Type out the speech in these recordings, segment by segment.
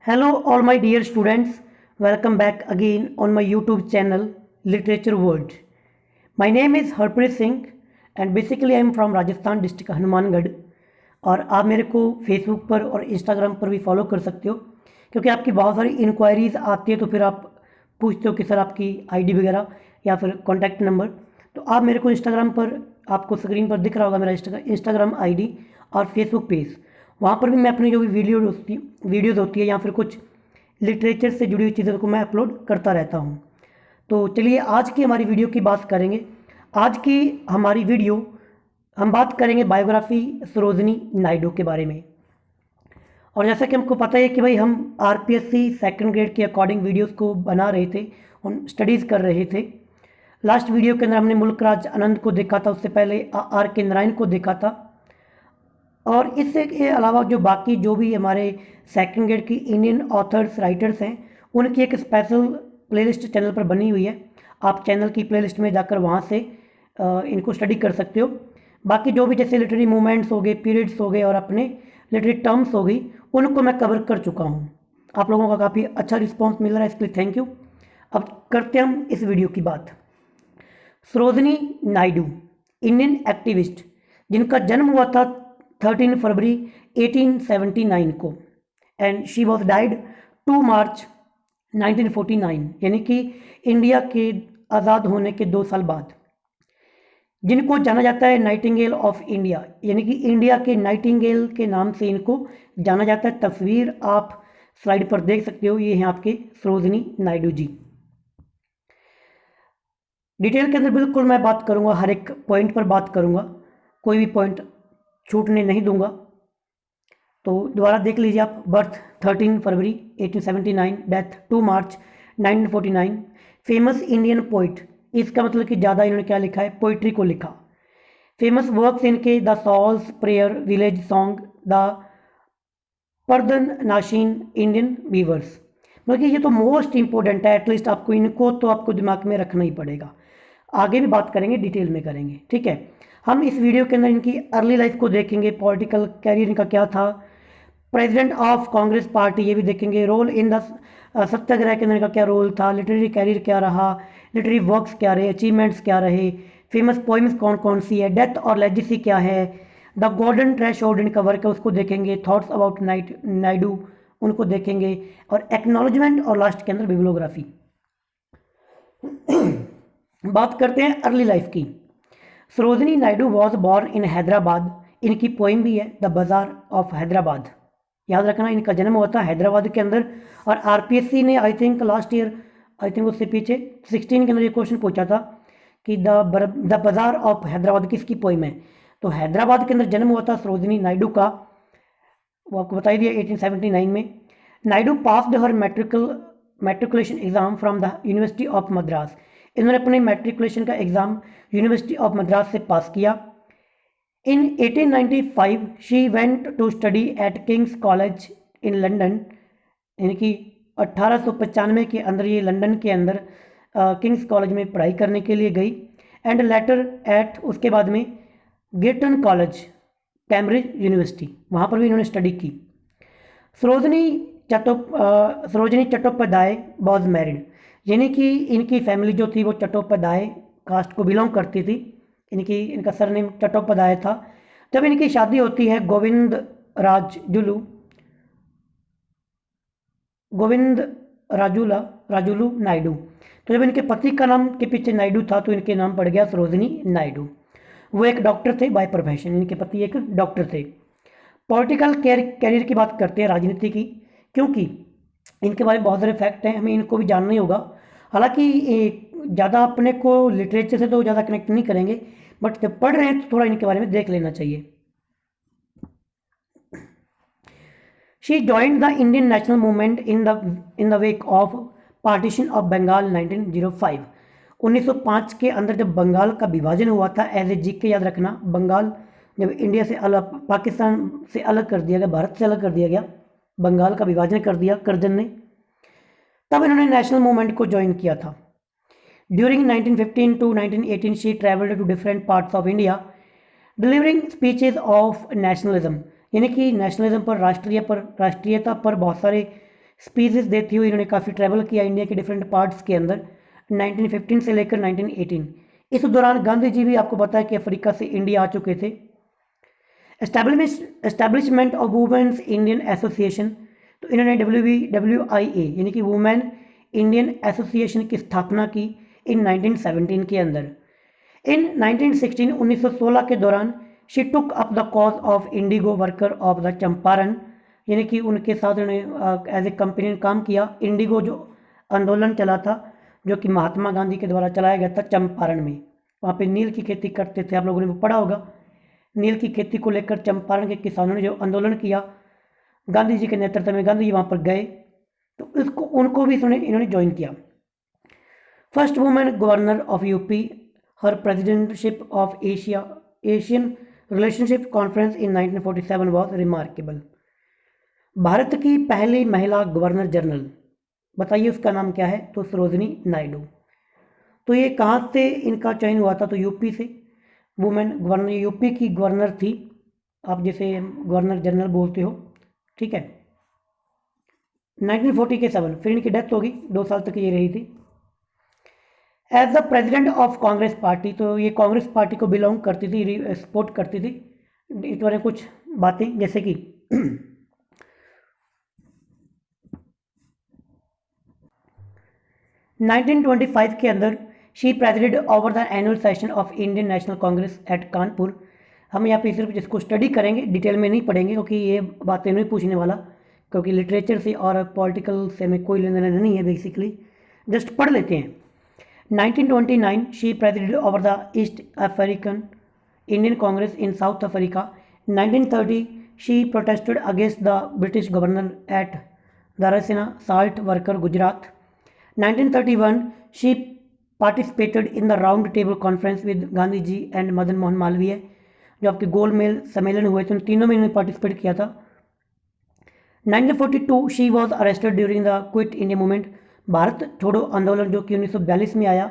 Hello, all my dear students. Welcome back again on my YouTube channel, Literature World. My name is Harpreet Singh and basically I am from Rajasthan district Hanumangarh और आप मेरे को Facebook पर और Instagram पर भी follow कर सकते हो क्योंकि आपकी बहुत सारी इंक्वायरीज आती है तो फिर आप पूछते हो कि सर आपकी आईडी वगैरह या फिर कॉन्टैक्ट नंबर। तो आप मेरे को इंस्टाग्राम पर आपको स्क्रीन पर दिख रहा होगा मेरा इंस्टाग्राम आईडी और फेसबुक पेज। वहाँ पर भी मैं अपनी जो भी वीडियोज़ होती है या फिर कुछ लिटरेचर से जुड़ी हुई चीज़ों को मैं अपलोड करता रहता हूँ। तो चलिए आज की हमारी वीडियो की बात करेंगे। आज की हमारी वीडियो हम बात करेंगे बायोग्राफी सरोजिनी नायडू के बारे में। और जैसा कि हमको पता है कि भाई हम आरपीएससी सेकंड ग्रेड के अकॉर्डिंग वीडियोस को बना रहे थे और स्टडीज़ कर रहे थे। लास्ट वीडियो के अंदर हमने मुल्क राज आनंद को देखा था, उससे पहले आर के नारायण को देखा था। और इससे के अलावा जो बाकी जो भी हमारे सेकंड ग्रेड की इंडियन ऑथर्स राइटर्स हैं उनकी एक स्पेशल प्लेलिस्ट चैनल पर बनी हुई है। आप चैनल की प्लेलिस्ट में जाकर वहाँ से इनको स्टडी कर सकते हो। बाकी जो भी जैसे लिटरेरी मूवमेंट्स हो गए, पीरियड्स हो गए और अपने लिटरेरी टर्म्स हो गई, उनको मैं कवर कर चुका हूँ। आप लोगों का काफ़ी अच्छा रिस्पॉन्स मिल रहा है, इसके लिए थैंक यू। अब करते हैं हम इस वीडियो की बात। सरोजिनी नायडू इंडियन एक्टिविस्ट जिनका जन्म हुआ था 13 फरवरी 1879 को एंड शी वॉज डाइड 2 मार्च 1949, यानी कि इंडिया के आज़ाद होने के 2 साल बाद। जिनको जाना जाता है नाइटिंगेल ऑफ इंडिया, यानी कि इंडिया के नाइटिंगेल के नाम से इनको जाना जाता है। तस्वीर आप स्लाइड पर देख सकते हो, ये हैं आपके सरोजिनी नायडू जी। डिटेल के अंदर बिल्कुल मैं बात करूंगा, हर एक पॉइंट पर बात करूंगा, कोई भी पॉइंट छूटने नहीं दूंगा। तो दोबारा देख लीजिए आप। बर्थ 13 फरवरी 1879, डेथ 2 मार्च 1949। फेमस इंडियन पोइट, इसका मतलब कि ज़्यादा इन्होंने क्या लिखा है, पोइट्री को लिखा। फेमस वर्क्स इनके the souls, prayer, village song, the Pardah Nashin, Indian weavers. मतलब कि ये तो मोस्ट इंपॉर्टेंट है, एटलीस्ट आपको इनको तो आपको दिमाग में रखना ही पड़ेगा। आगे भी बात करेंगे, डिटेल में करेंगे, ठीक है। हम इस वीडियो के अंदर इनकी अर्ली लाइफ को देखेंगे, पॉलिटिकल कैरियर इनका क्या था, प्रेसिडेंट ऑफ कांग्रेस पार्टी ये भी देखेंगे, रोल इन द सत्याग्रह के अंदर इनका क्या रोल था, लिटरेरी कैरियर क्या रहा, लिटरेरी वर्क्स क्या रहे, अचीवमेंट्स क्या रहे, फेमस पोइम्स कौन कौन सी है, डेथ और लेजेसी क्या है, द गोल्डन थ्रेशोल्ड इनका वर्क है उसको देखेंगे, थॉट्स अबाउट नायडू उनको देखेंगे, और एक्नॉलेजमेंट और लास्ट के अंदर बिब्लियोग्राफी। बात करते हैं अर्ली लाइफ की। Sarojini Naidu was born in Hyderabad. इनकी पोइम भी है द बाजार ऑफ हैदराबाद। याद रखना, इनका जन्म हुआ था हैदराबाद के अंदर। और आरपीएससी ने I think last year, I think उससे पीछे 16 के अंदर ये क्वेश्चन पूछा था कि द बाजार ऑफ हैदराबाद किसकी पोइम है। तो हैदराबाद के अंदर जन्म हुआ था सरोजिनी नायडू का, वो आपको बताई दिया 1879 में। Naidu passed her matriculation exam from the University of Madras. इन्होंने अपने मैट्रिकुलेशन का एग्ज़ाम यूनिवर्सिटी ऑफ मद्रास से पास किया। In 1895 she went to study at King's College in London, यानी कि 1895 के अंदर ये लंदन के अंदर किंग्स कॉलेज में पढ़ाई करने के लिए गई। एंड लेटर एट, उसके बाद में गिरटन कॉलेज कैम्ब्रिज यूनिवर्सिटी, वहाँ पर भी इन्होंने स्टडी की। सरोजिनी चट्टोपाध्याय वॉज मैरिड, यानी कि इनकी फैमिली जो थी वो चट्टोपाध्याय कास्ट को बिलोंग करती थी, इनका सरनेम चट्टोपाध्याय था। जब इनकी शादी होती है गोविंद राजुलू नायडू, तो जब इनके पति का नाम के पीछे नायडू था तो इनके नाम पड़ गया सरोजिनी नायडू। वो एक डॉक्टर थे बाय प्रोफेशन, इनके पति एक डॉक्टर थे। पॉलिटिकल कैरियर की बात करते हैं, राजनीति की, क्योंकि इनके बारे में बहुत सारे फैक्ट हैं, हमें इनको भी जानना ही होगा। हालांकि ज़्यादा अपने को लिटरेचर से तो ज़्यादा कनेक्ट नहीं करेंगे, बट जब पढ़ रहे हैं तो थोड़ा इनके बारे में देख लेना चाहिए। She joined the Indian national movement in the wake of partition of Bengal 1905। 1905 के अंदर जब बंगाल का विभाजन हुआ था, एज ए जीके याद रखना, बंगाल जब इंडिया से अलग, पाकिस्तान से अलग कर दिया गया, भारत से अलग कर दिया गया, बंगाल का विभाजन कर दिया करजन ने, तब इन्होंने नेशनल मूवमेंट को ज्वाइन किया था। During 1915 to 1918 she travelled to different parts of India delivering speeches of nationalism, यानी कि नेशनलिज्म पर, राष्ट्रीयता पर बहुत सारे स्पीचेस देती हुई इन्होंने काफ़ी ट्रैवल किया इंडिया के डिफरेंट पार्ट्स के अंदर 1915 से लेकर 1918। इस दौरान गांधी जी भी आपको पता है कि अफ्रीका से इंडिया आ चुके थे। Establishment of Women's Indian Association, तो इन्होंने WIA यानी कि वुमेन इंडियन एसोसिएशन की स्थापना की इन 1917 के अंदर। इन 1916 1916 के दौरान she took up the cause of Indigo worker of the Champaran, यानी कि उनके साथ उन्होंने एज ए कंपेनियन काम किया। इंडिगो जो आंदोलन चला था, जो कि महात्मा गांधी के द्वारा चलाया गया था चंपारण में, वहाँ पे नील की खेती करते थे, आप लोगों ने वो पढ़ा होगा। नील की खेती को लेकर चंपारण के किसानों ने जो आंदोलन किया, गांधी जी के नेतृत्व में गांधी जी वहाँ पर गए, तो इसको उनको भी इन्होंने ज्वाइन किया। First women governor of UP, her presidentship of Asian relationship conference in 1947 was remarkable. Bharat की पहली महिला गवर्नर जनरल, बताइए उसका नाम क्या है, तो सरोजिनी नायडू। तो ये कहाँ से इनका चयन हुआ था, तो यूपी से। वुमेन गवर्नर, यूपी की गवर्नर थी, आप जैसे गवर्नर जनरल बोलते हो, ठीक है। 1947 फिर इनकी डेथ होगी, 2 साल तक ये रही थी। As the president of Congress party, तो ये कांग्रेस पार्टी को बिलोंग करती थी, सपोर्ट करती थी। इस बारे में कुछ बातें जैसे कि 1925 के अंदर she presided over the annual session of Indian National Congress at Kanpur. हम यहाँ पे सिर्फ जिसको स्टडी करेंगे, डिटेल में नहीं पढ़ेंगे, क्योंकि ये बातें नहीं पूछने वाला, क्योंकि लिटरेचर से और पॉलिटिकल से में कोई लेना देना नहीं है, बेसिकली जस्ट पढ़ लेते हैं। 1929 she presided over the East African Indian Congress in South Africa. 1930 she protested against the British governor at Dharasana salt worker Gujarat. 1931 she participated in the round table conference with Gandhi ji and Madan Mohan Malaviya, जो आपके गोल mail सम्मेलन हुए थे, उन तीनों में इन्होंने पार्टिसिपेट किया था। 1942 she was arrested during the quit India movement, Bharat छोड़ो आंदोलन जो कि 1942 में आया,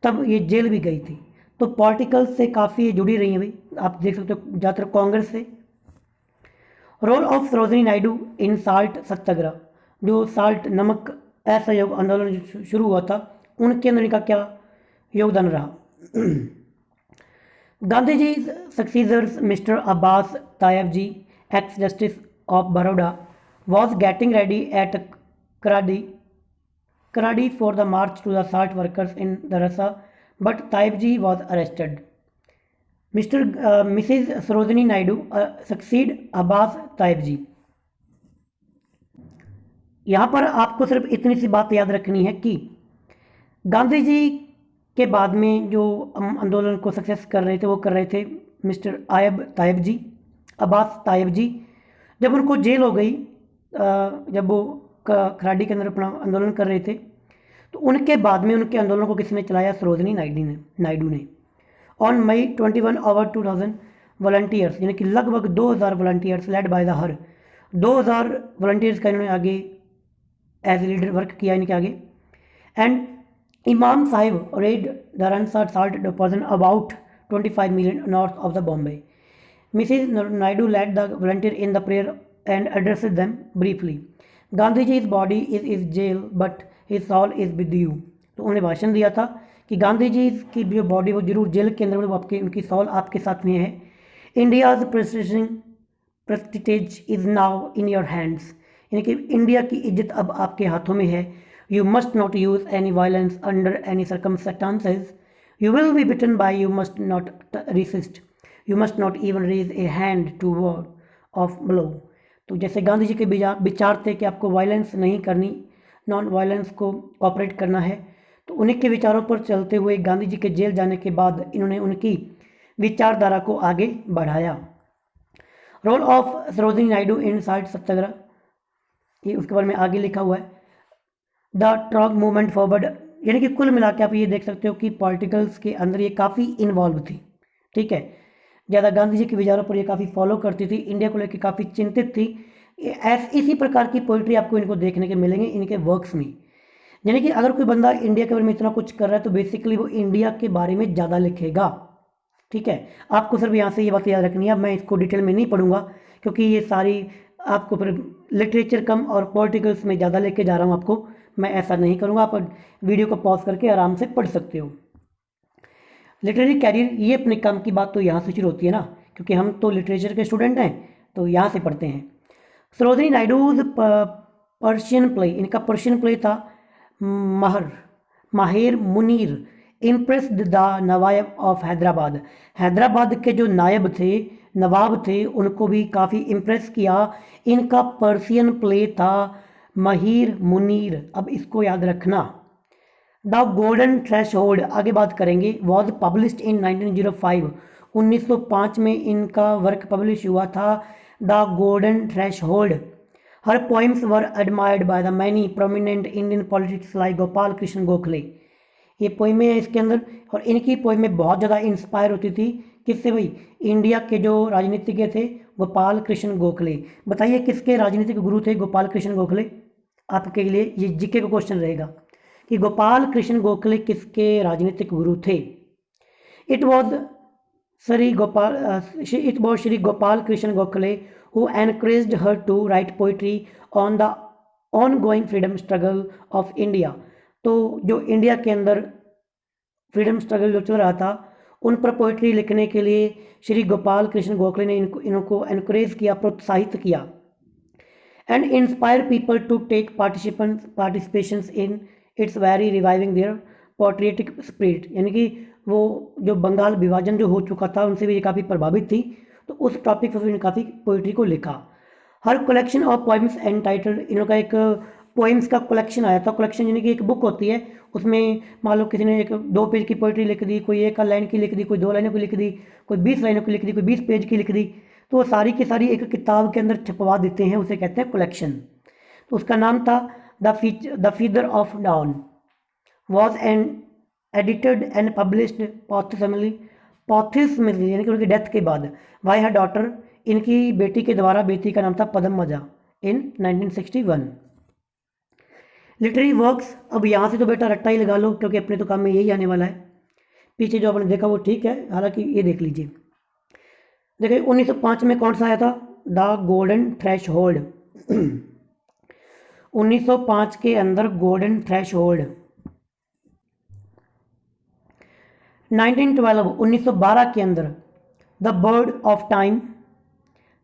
तब ये जेल भी गई थी। तो पॉलिटिकल से काफ़ी जुड़ी रही है भाई, आप देख सकते हो ज़्यादातर कांग्रेस से। Role of Sarojini Naidu in salt Satyagraha, जो साल्ट नमक असहयोग आंदोलन जो शुरू हुआ था, उनके अंदर इनका क्या योगदान रहा। Gandhi ji successors mister Abbas Tayab ji, ex justice of Baroda, was getting ready at Karadi for the march to the salt workers in Dharasana, but Tayab ji was arrested. Mrs Sarojini Naidu succeed Abbas Tayab ji. यहाँ पर आपको सिर्फ इतनी सी बात याद रखनी है कि गांधी जी के बाद में जो आंदोलन को सक्सेस कर रहे थे, वो कर रहे थे मिस्टर तायब जी, अब्बास तायब जी। जब उनको जेल हो गई, जब वो खराडी के अंदर अपना आंदोलन कर रहे थे, तो उनके बाद में उनके आंदोलन को किसने चलाया, सरोजिनी नायडू ने। ऑन मई 21 ओवर 2000 वॉलंटियर्स, यानी कि लगभग 2000 volunteers led by the her, 2000 volunteers का इन्होंने आगे एज ए लीडर वर्क किया इनके आगे। And Imam Sahib raid the रनसार salt deposit about 25 million north of the Bombay. Mrs Naidu led the volunteer in the prayer and addressed them briefly. Gandhi ji is body is jail but his soul is with you. तो उन्होंने भाषण दिया था कि गांधी जी की जो body वो जरूर जेल के अंदर, वो आपके, उनकी सॉल आपके साथ में है। India's prestige is now in your hands, यानी कि इंडिया की इज्जत अब आपके हाथों में है। You must not use any violence under any circumstances, you will be beaten by, you must not resist, you must not even raise a hand to ward of blow. तो जैसे गांधी जी के विचार थे कि आपको वायलेंस नहीं करनी, नॉन वायलेंस को कॉपरेट करना है, तो उन्हीं के विचारों पर चलते हुए गांधी जी के जेल जाने के बाद इन्होंने उनकी विचारधारा को आगे बढ़ाया। Role of Sarojini Naidu in salt Satyagraha, ये उसके बारे में आगे लिखा हुआ है। द ट्रॉग मूवमेंट फॉरवर्ड, यानी कि कुल मिला के आप ये देख सकते हो कि पॉलिटिकल्स के अंदर ये काफ़ी इन्वॉल्व थी, ठीक है। ज़्यादा गांधी जी के विचारों पर ये काफ़ी फॉलो करती थी, इंडिया को लेकर काफ़ी चिंतित थी। इसी प्रकार की पोइट्री आपको इनको देखने के मिलेंगे इनके वर्क्स में। यानी कि अगर कोई बंदा इंडिया के बारे में इतना कुछ कर रहा है, तो बेसिकली वो इंडिया के बारे में ज़्यादा लिखेगा, ठीक है। आपको सिर्फ यहाँ से ये बात याद रखनी है, मैं इसको डिटेल में नहीं पढ़ूंगा, क्योंकि ये सारी आपको फिर लिटरेचर कम और पॉलिटिकल्स में ज़्यादा लेके जा रहा हूँ आपको, मैं ऐसा नहीं करूँगा। आप वीडियो को पॉज करके आराम से पढ़ सकते हो। लिटरेरी कैरियर, ये अपने काम की बात तो यहाँ से शुरू होती है ना, क्योंकि हम तो लिटरेचर के स्टूडेंट हैं, तो यहाँ से पढ़ते हैं। सरोजिनी नायडूज पर्शियन प्ले, इनका पर्शियन प्ले था माहिर Munir impressed the Nawab of Hyderabad. Hyderabad के जो नायब थे, नवाब थे, उनको भी काफ़ी इम्प्रेस किया। इनका पर्शियन प्ले था माहिर मुनीर। अब इसको याद रखना। द गोल्डन थ्रेशहोल्ड, आगे बात करेंगे, वॉज पब्लिश्ड इन 1905, 1905 में इनका वर्क पब्लिश हुआ था, the golden threshold. Her poems were admired by the many prominent Indian politics like Gopal Krishna Gokhale. ये पोइमें हैं इसके अंदर, और इनकी पोइमें बहुत ज़्यादा इंस्पायर होती थी किससे भाई? इंडिया के जो राजनीतिज्ञ थे गोपाल कृष्ण गोखले। बताइए किसके राजनीतिक गुरु थे गोपाल कृष्ण गोखले? आपके लिए ये जीके का क्वेश्चन रहेगा कि गोपाल कृष्ण गोखले किसके राजनीतिक गुरु थे। It was Shri Gopal Krishna Gokhale who encouraged her to write poetry on the ongoing freedom struggle of India. तो जो इंडिया के अंदर फ्रीडम स्ट्रगल जो चल रहा था, उन पर पोइट्री लिखने के लिए श्री गोपाल कृष्ण गोखले ने इनको एनकरेज किया, प्रोत्साहित किया। And inspire people to take participations in its very reviving their patriotic spirit. यानी कि वो जो बंगाल विभाजन जो हो चुका था, उनसे भी ये काफ़ी प्रभावित थी, तो उस टॉपिक पर उन्होंने काफ़ी पोइट्री को लिखा। हर कलेक्शन ऑफ पोइम्स एंटाइटल्ड, इनका एक पोइम्स का कलेक्शन आया था। कलेक्शन यानी कि एक बुक होती है, उसमें मान लो किसी ने एक 2 पेज की पोइट्री लिख दी, कोई 1 लाइन की लिख दी, कोई 2 लाइनों की लिख दी, कोई 20 लाइनों की लिख दी, कोई 20 पेज की लिख दी, तो वो सारी की सारी एक किताब के अंदर छपवा देते हैं, उसे कहते हैं कलेक्शन। तो उसका नाम था the feather of dawn, was edited and published posthumously यानी कि उनकी डेथ के बाद, बाय हर डॉटर, इनकी बेटी के द्वारा। बेटी का नाम था पद्मजा, इन 1961। लिटरेरी वर्क्स, अब यहाँ से तो बेटा रट्टा ही लगा लो, क्योंकि अपने तो काम में यही आने वाला है। पीछे जो आपने देखा वो ठीक है, हालांकि ये देख लीजिए। देखिए 1905 में कौन सा आया था? The golden threshold. 1905 के अंदर गोल्डन थ्रेशहोल्ड। 1912 के अंदर the bird of time,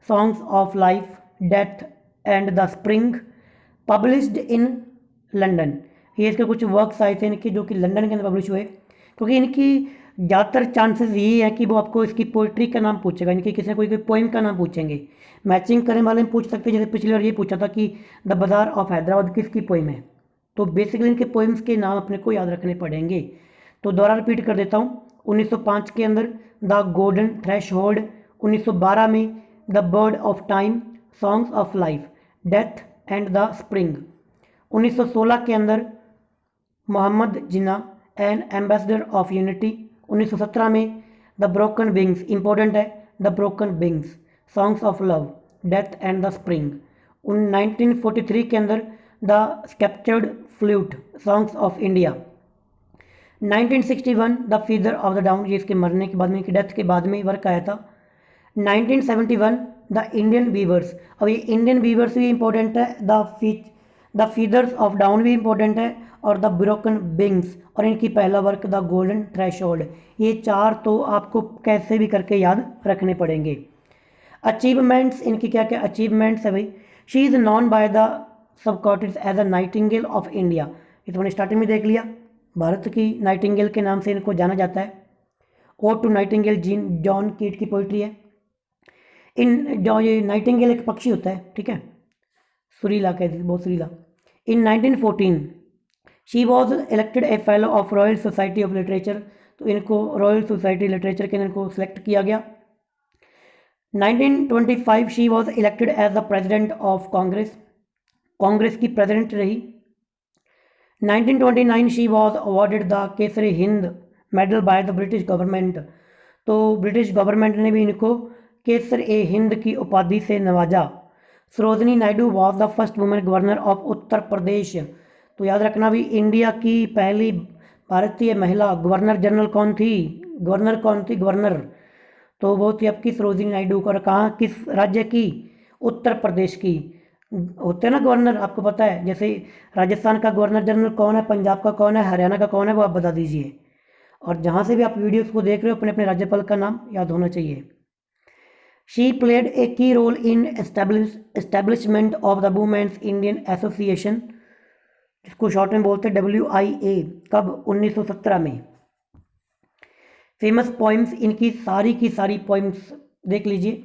songs of life, death and the spring, published in London. ये इसके कुछ वर्क्स आए थे इनके, जो कि लंदन के अंदर पब्लिश हुए। क्योंकि इनकी ज़्यादातर चांसेस यही है कि वो आपको इसकी पोइट्री का नाम पूछेगा, इनकी किसी न कोई पोइम का नाम पूछेंगे। मैचिंग करने वाले में पूछ सकते हैं, जैसे पिछली बार ये पूछा था कि द बाजार ऑफ हैदराबाद किसकी पोइम है। तो बेसिकली इनके पोइम्स के नाम अपने को याद रखने पड़ेंगे। तो दोबारा रिपीट कर देता हूँ। 1905 के अंदर द गोल्डन थ्रेशहोल्ड, 1912 में the bird of time, songs of life, death and the spring. 1916 के अंदर Mohammed Jinnah and ambassador of unity. 1917 में द ब्रोकन विंग्स, इंपॉर्टेंट है, the broken wings, songs of love, death and the spring. 1943 के अंदर the sceptred flute, songs of India. 1961 the feather of the dawn, ये इसके मरने के बाद में, इनकी डेथ के बाद में वर्क आया था। 1971 द इंडियन वीवर्स। अब ये इंडियन वीवर्स भी इंपॉर्टेंट है, द फीदर्स ऑफ डाउन भी इंपॉर्टेंट है, और द ब्रोकन विंग्स, और इनकी पहला वर्क द गोल्डन थ्रेशहोल्ड। ये 4 तो आपको कैसे भी करके याद रखने पड़ेंगे। अचीवमेंट्स, इनकी क्या क्या अचीवमेंट्स है भाई? She is known by the subcontinent as a nightingale of India. ये तो मैंने स्टार्टिंग में देख लिया, भारत की नाइटिंगेल के नाम से इनको जाना जाता है। ओ टू नाइटिंगेल जॉन कीट की पोइट्री है। इन जो ये नाइटिंगेल एक पक्षी होता है, ठीक है, सुरीला कहते हैं, बहुत सुरीला। इन 1914 she was elected A fellow of royal society of literature. तो इनको रॉयल सोसाइटी लिटरेचर के इनको सेलेक्ट किया गया। 1925 she was elected as the president of Congress, Congress की प्रेसिडेंट रही। 1929 she was awarded the Kesari Hind medal by the British government. तो British government ने भी इनको केसर ए हिंद की उपाधि से नवाजा। Sarojini Naidu was the first women governor of Uttar Pradesh. तो याद रखना भी, इंडिया की पहली भारतीय महिला गवर्नर जनरल कौन थी? गवर्नर कौन थी? गवर्नर तो वो थी आपकी सरोजिनी नायडू। और कहाँ, किस राज्य की? उत्तर प्रदेश की। होते हैं ना गवर्नर, आपको पता है, जैसे राजस्थान का गवर्नर जनरल कौन है, पंजाब का कौन है, हरियाणा का कौन है, वो आप बता दीजिए। और जहाँ से भी आप वीडियोस को देख रहे हो अपने अपने राज्यपाल का नाम याद होना चाहिए। She played a key role in establishment of the Women's Indian Association, जिसको शॉर्ट में बोलते हैं WIA, कब? 1917 में। फेमस पोइम्स, इनकी सारी की सारी पोइम्स देख लीजिए।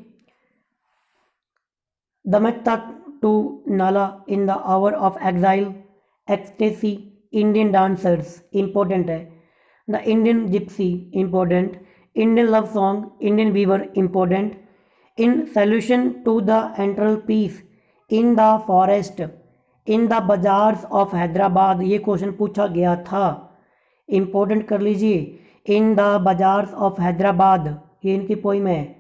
दमकता to Nala, in the hour of exile, ecstasy, Indian dancers, important है। The Indian gypsy, important. Indian love song, Indian weaver, important. In solution to the एंट्रल peace, in the forest, in the bazaars of Hyderabad, ये question पूछा गया था, important कर लीजिए। In the bazaars of Hyderabad, ये इनकी पोइम है।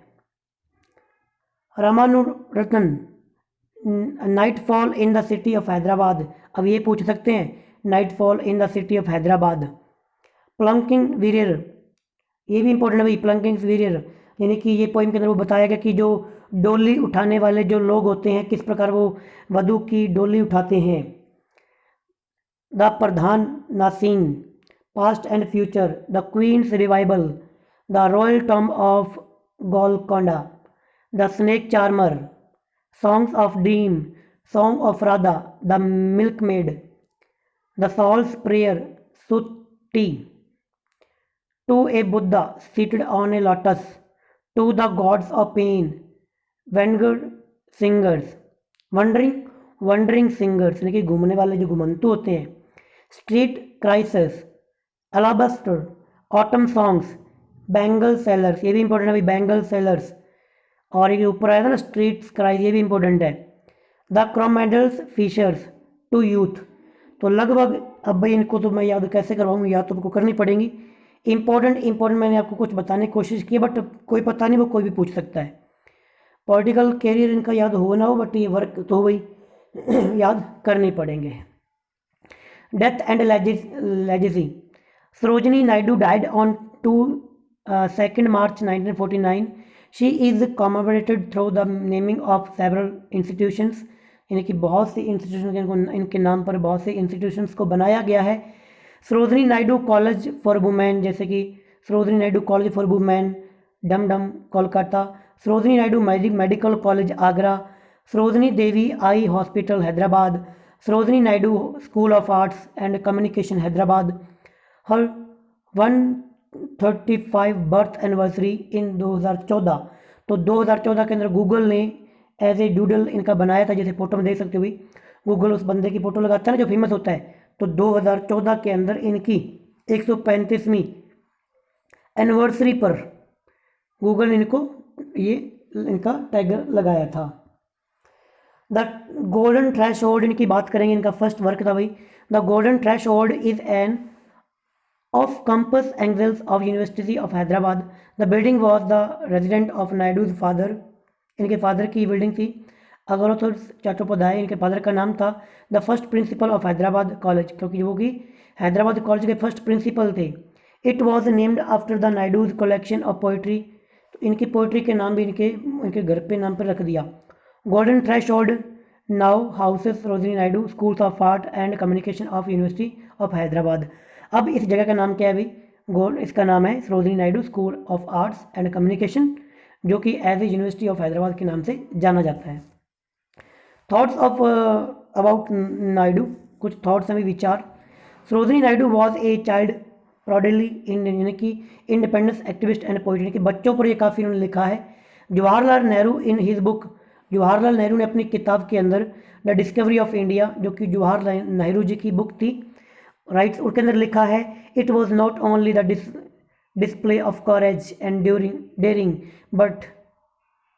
रामानुरत्न, nightfall in the city of Hyderabad, अब ये पूछ सकते हैं, nightfall in the city of Hyderabad. Palanquin वीरियर, ये भी इंपॉर्टेंट है भाई, प्लंकिंग वीरियर, यानी कि ये पोइम के अंदर वो बताया गया कि जो डोली उठाने वाले जो लोग होते हैं किस प्रकार वो वधु की डोली उठाते हैं। द प्रधान नासीन, past and future, the queen's revival, the royal tomb of Golconda, the snake charmer, songs of dream, song of Radha, the milkmaid, the souls prayer, सुट्टी, to a Buddha seated on a lotus, to the gods of pain, वैंगर singers, wandering singers, यानी कि घूमने वाले जो घुमंतु होते हैं। Street crisis, alabaster, autumn songs, bangle sellers, ये भी इंपॉर्टेंट है भाई, बैंगल सेलर्स। और ये ऊपर आया था ना स्ट्रीट क्राइस, ये भी इंपॉर्टेंट है। The Coromandel fishers, to youth. तो लगभग, अब भाई इनको तो मैं याद कैसे करवाऊँ, याद तो आपको करनी पड़ेगी। इंपॉर्टेंट मैंने आपको कुछ बताने की कोशिश की, बट कोई पता नहीं, वो कोई भी पूछ सकता है। पॉलिटिकल कैरियर इनका याद हो ना हो, बट ये वर्क तो वही याद करने पड़ेंगे। Death and legacy, Sarojini Naidu died on 2 March 1949। She is commemorated through the naming of several institutions, यानी कि बहुत सी इंस्टीट्यूशन इनके नाम पर बहुत से इंस्टीट्यूशंस को बनाया गया है। Sarojini Naidu college for women, जैसे कि Sarojini Naidu college for women डम Kolkata, Sarojini Naidu medical college Agra, Sarojini Devi eye hospital Hyderabad, Sarojini Naidu school of arts and communication Hyderabad. Her 135 birth anniversary in 2014। तो 2014 के अंदर गूगल ने एज ए डूडल इनका बनाया था, जैसे फोटो में देख सकते हो भी, गूगल उस बंदे की फोटो लगाता है ना जो फेमस होता है। तो 2014 के अंदर इनकी 135वीं एनिवर्सरी पर गूगल ने इनको ये इनका टैग लगाया था। द गोल्डन थ्रेशोल्ड, इनकी बात करेंगे, इनका फर्स्ट वर्क था भाई। The golden threshold is an off campus angles of university of Hyderabad. The building was the resident of Naidu's father, इनके फादर की बिल्डिंग थी। अगरतुल चट्टोपाध्याय इनके फादर का नाम था। The first principal of Hyderabad college, क्योंकि वो कि हैदराबाद कॉलेज के फर्स्ट प्रिंसिपल थे। It was named after the Naidu's collection of poetry, तो इनकी पोइट्री के नाम भी इनके घर पे नाम पर रख दिया। Golden threshold now houses Sarojini Naidu schools of art and communication of university of Hyderabad. अब इस जगह का नाम क्या है भाई? इसका नाम है Sarojini Naidu school of arts and Communication, जो कि as a University of Hyderabad के नाम से जाना जाता है। थॉट्स ऑफ अबाउट नायडू, कुछ थॉट्स हैं, विचार। Sarojini Naidu was a child prodigy Indian, यानी कि इंडिपेंडेंस एक्टिविस्ट एंड पोइट, यानी कि बच्चों पर ये काफ़ी उन्होंने लिखा है। Jawaharlal Nehru in his book, Jawaharlal Nehru ने अपनी किताब के अंदर द डिस्कवरी ऑफ इंडिया, जो कि जवाहरलाल नेहरू जी की बुक थी, राइट्स, उसके अंदर लिखा है, it was not only the display of courage and daring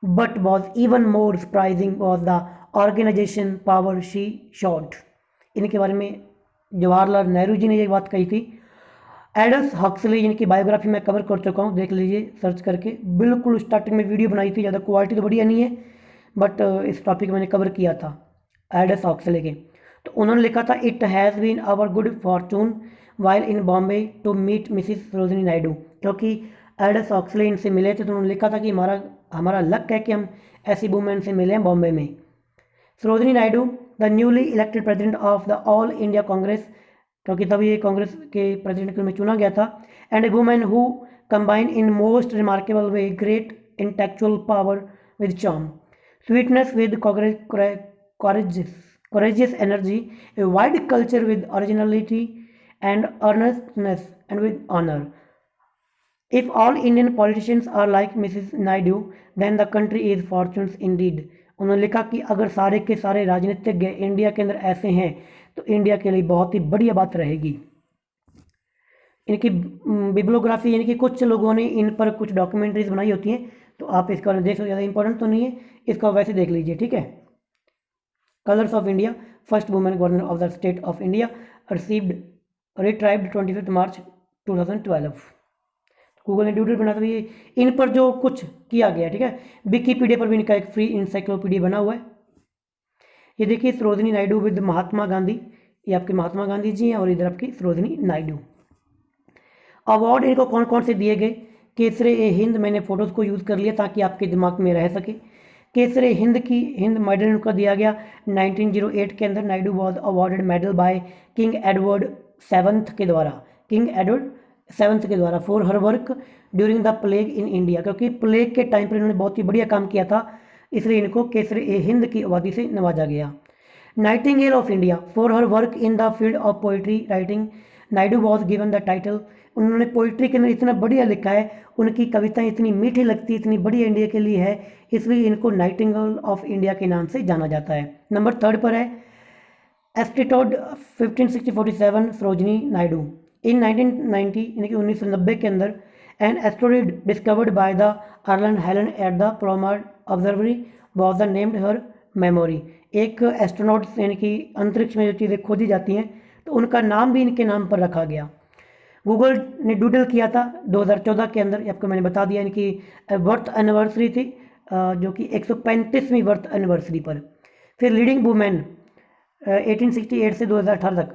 but was even more surprising was the organisation power she showed. इनके बारे में जवाहरलाल नेहरू जी ने ये बात कही थी। एडल्स हक्सली, जिनकी बायोग्राफी मैं कवर कर चुका हूँ, देख लीजिए सर्च करके, बिल्कुल स्टार्टिंग में वीडियो बनाई थी, ज़्यादा क्वालिटी तो बढ़िया नहीं है, बट इस टॉपिक मैंने कवर किया था एडल्स हक्सली के। तो उन्होंने लिखा था, it has been our good fortune while in Bombay to meet Mrs Sarojini Naidu, क्योंकि एडल्स हक्सली इनसे मिले थे, तो उन्होंने लिखा था कि हमारा लक है कि हम ऐसी वुमेन से मिले हैं बॉम्बे में। Sarojini Naidu the newly elected president of the all India Congress, क्योंकि तभी ये कांग्रेस के प्रेसिडेंट के रूप में चुना गया था। And A women who combine in most remarkable way great intellectual power with charm, sweetness with courageous energy, a wide culture with originality and earnestness, and with honor. If all Indian politicians are like Mrs. Naidu, then the country is fortunate indeed. उन्होंने लिखा कि अगर सारे के सारे राजनीतिज्ञ India के अंदर ऐसे हैं तो इंडिया के लिए बहुत ही बढ़िया बात रहेगी। इनकी बिब्लियोग्राफी यानी कि कुछ लोगों ने इन पर कुछ डॉक्यूमेंट्रीज बनाई होती हैं, तो आप इसका देख सकते, ज़्यादा इंपॉर्टेंट तो नहीं है, इसका वैसे देख लीजिए, ठीक है। Colours of India, first women governor of the state of India, received retired 25 March 2012। Google ने ड्यूटी बना, तो ये इन पर जो कुछ किया गया, ठीक है। विकीपीडिया पर भी इनका एक फ्री इंसाइक्लोपीडिया बना हुआ है। ये देखिए सरोजिनी नायडू विद महात्मा गांधी, ये आपके महात्मा गांधी जी हैं और इधर आपकी सरोजिनी नायडू। अवार्ड इनको कौन कौन से दिए गए? केसरे ए हिंद, मैंने फोटोज़ को यूज़ कर लिया ताकि आपके दिमाग में रह सके। केसरे हिंद मेडल इनको दिया गया 1908 के अंदर। Naidu was awarded medal by king Edward seventh के द्वारा for her work during the plague in India, क्योंकि प्लेग के टाइम पर इन्होंने बहुत ही बढ़िया काम किया था, इसलिए इनको केसरे ए हिंद की उपाधि से नवाजा गया। Nightingale of India for her work in the field of poetry writing, Naidu was given the title. उन्होंने पोइट्री के अंदर इतना बढ़िया लिखा है, उनकी कविताएं इतनी मीठी लगती, इतनी बढ़िया इंडिया के लिए है, इसलिए इनको नाइटिंगेल ऑफ इंडिया के नाम से जाना जाता है। नंबर 3 पर है एस्टिटोड 1560-47 सरोजिनी नायडू। इन 1990 यानी कि 1990 के अंदर an asteroid discovered by the Eleanor Helin at the Palomar observatory was the named her memory. एक एस्ट्रोनॉट यानी कि अंतरिक्ष में जो चीज़ें खोजी जाती हैं तो उनका नाम भी इनके नाम पर रखा गया। गूगल ने डूडल किया था 2014 के अंदर, आपको मैंने बता दिया, इनकी बर्थ एनिवर्सरी थी जो कि 135वीं बर्थ एनिवर्सरी पर। फिर लीडिंग वुमेन 1868 से 2018 तक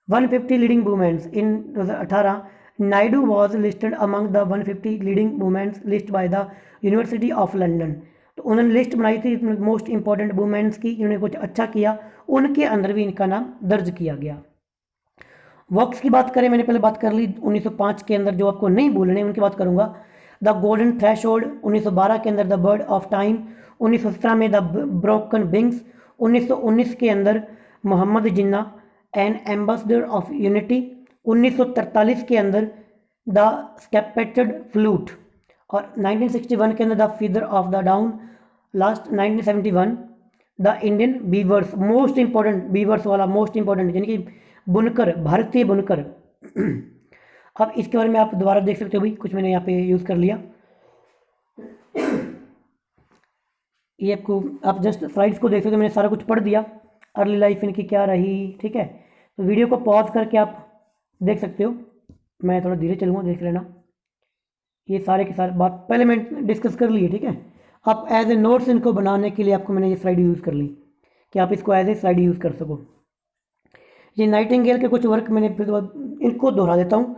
150 leading womens in 2018। Naidu was listed among the 150 leading womens list by the University of London. तो उन्होंने लिस्ट बनाई थी मोस्ट इंपॉर्टेंट वुमेन्स की, जिन्होंने कुछ अच्छा किया, उनके अंदर भी इनका नाम दर्ज किया गया। वर्क्स की बात करें, मैंने पहले बात कर ली 1905 के अंदर, जो आपको नहीं भूलने उनकी बात करूंगा। द गोल्डन थ्रेशोल्ड 1912 के अंदर, द बर्ड ऑफ टाइम 1917 में, द ब्रोकन विंग्स 1919 के अंदर, मोहम्मद जिन्ना एन एम्बेसडर ऑफ यूनिटी 1943 के अंदर, द स्केपेटेड फ्लूट, और 1961 के अंदर the feather of the down, last 1971 the Indian beavers, most important beavers वाला मोस्ट इंपॉर्टेंट यानी कि बुनकर, भारतीय बुनकर। अब इसके बारे में आप दोबारा देख सकते हो भाई, कुछ मैंने यहाँ पे यूज़ कर लिया। ये आपको आप जस्ट स्लाइड्स को देख सकते हो, मैंने सारा कुछ पढ़ दिया, अर्ली लाइफ इनकी क्या रही, ठीक है। तो वीडियो को पॉज करके आप देख सकते हो, मैं थोड़ा धीरे चलूँगा, देख लेना। ये सारे के सारे बात पहले मैं डिस्कस कर ली है, ठीक है। आप एज ए नोट्स इनको बनाने के लिए आपको मैंने ये स्लाइड यूज़ कर ली कि आप इसको एज ए स्लाइड यूज़ कर सको। ये नाइटिंगेल के कुछ वर्क मैंने फिर इनको दोहरा देता हूँ।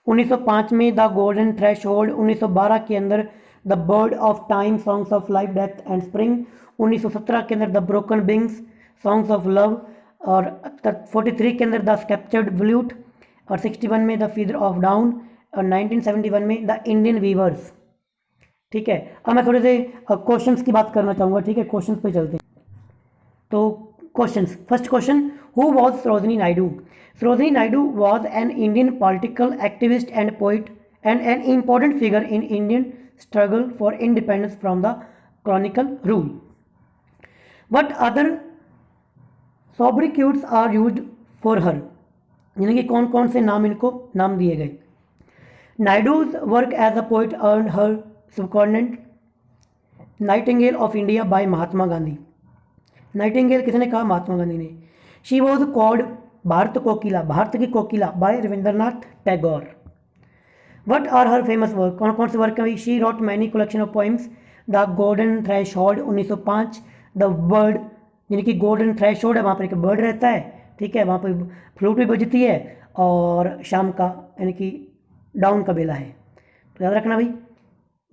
1905 में द गोल्डन थ्रेशोल्ड, 1912 के अंदर the bird of time songs of life death and spring, 1917 के अंदर the broken wings songs of love, और 43 के अंदर द स्कैप्चर्ड फ्लूट, और 61 में द फीदर ऑफ डाउन, और 1971 में द इंडियन वीवर्स, ठीक है। अब मैं थोड़े से क्वेश्चंस की बात करना चाहूँगा, ठीक है। क्वेश्चंस पे चलते हैं। तो questions, first question, who was Sarojini Naidu? Sarojini Naidu was an Indian political activist and poet and an important figure in Indian struggle for independence from the colonial rule. What other sobriquets are used for her, यानी कि कौन कौन से नाम इनको नाम दिए गए। Naidu's work as a poet earned her subordinate nightingale of India by Mahatma Gandhi. Nightingale किसने कहा? महात्मा गांधी ने। She was called Bharat Kokila, Bharat की कोकिला, by Rabindranath Tagore. What are her famous work, कौन कौन से वर्क हैं? She wrote many collection of poems, the golden threshold 1905, the bird, यानी कि गोल्डन थ्रेशोल्ड है, वहाँ पर एक बर्ड रहता है, ठीक है, वहाँ पर फ्लूट भी बजती है, और शाम का यानी कि डाउन का बेला है। तो याद रखना भाई,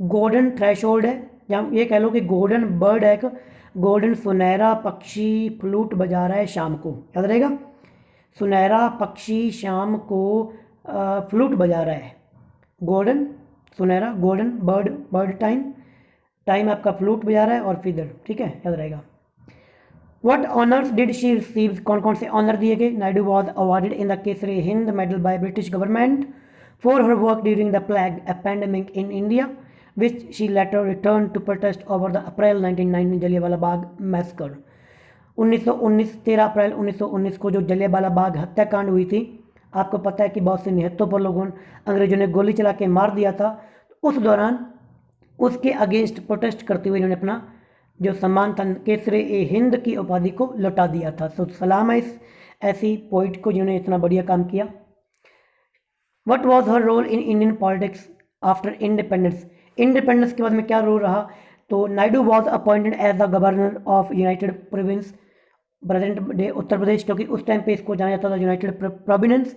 गोल्डन थ्रेशोल्ड है जहाँ ये कह लो कि गोल्डन बर्ड है, एक गोल्डन सुनहरा पक्षी फ्लूट बजा रहा है शाम को, याद रहेगा, सुनहरा पक्षी शाम को फ्लूट बजा रहा है, गोल्डन सुनहरा, golden bird, bird time, time आपका फ्लूट बजा रहा है और फिदर, ठीक है, याद रहेगा। What honors did she receive? कौन कौन से ऑनर दिए गए? Naidu was awarded in the Kesari Hind medal by British government for her work during the plague epidemic in India, which she later returned to protest over the April 1919 Jallianwala Bagh massacre. 1919 13 अप्रैल 1919 को जो जलियांवाला बाग हत्याकांड हुई थी, आपको पता है कि बहुत से निहत्तों पर लोगों अंग्रेजों ने गोली चला के मार दिया था। उस दौरान उसके अगेंस्ट प्रोटेस्ट करते हुए इन्होंने अपना जो सम्मान था केसरे ए हिंद की उपाधि को लौटा दिया था। तो सलाम है इस ऐसी पोइट को जिन्होंने इतना बढ़िया काम किया। What was her role in Indian politics after independence? Independence के बाद में क्या रोल रहा? तो Naidu was appointed as the governor of united provinces, present day Uttar Pradesh, क्योंकि उस टाइम पे इसको जाना जाता था यूनाइटेड प्रोविंस,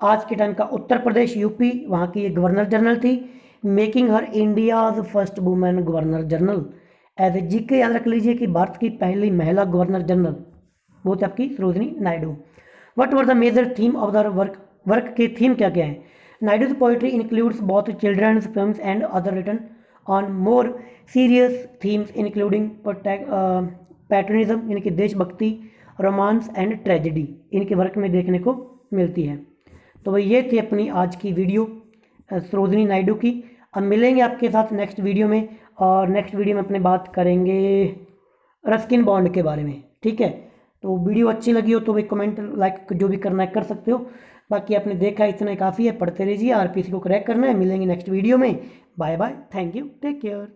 आज के टाइम का उत्तर प्रदेश यूपी, वहाँ की ये गवर्नर जनरल थी, making her India's first women governor general. As a GK याद रख लीजिए कि भारत की पहली महिला गवर्नर जनरल वो थी आपकी Sarojini Naidu. What were the major theme of the work? Work के थीम क्या क्या है? Naidu's poetry includes both children's films and other written on more serious themes including patriotism यानी कि देशभक्ति, रोमांस एंड ट्रेजेडी इनके वर्क में देखने को मिलती है। तो भाई ये थी अपनी आज की वीडियो सरोजिनी नायडू की। अब मिलेंगे आपके साथ नेक्स्ट वीडियो में, और नेक्स्ट वीडियो में अपने बात करेंगे रस्किन बॉन्ड के बारे में, ठीक है। तो वीडियो अच्छी लगी हो तो भाई कमेंट लाइक जो भी करना है कर सकते हो। बाकी आपने देखा इतना काफ़ी है, पढ़ते रहिए, आरपीएससी को क्रैक करना है। मिलेंगे नेक्स्ट वीडियो में, bye bye, thank you, take care.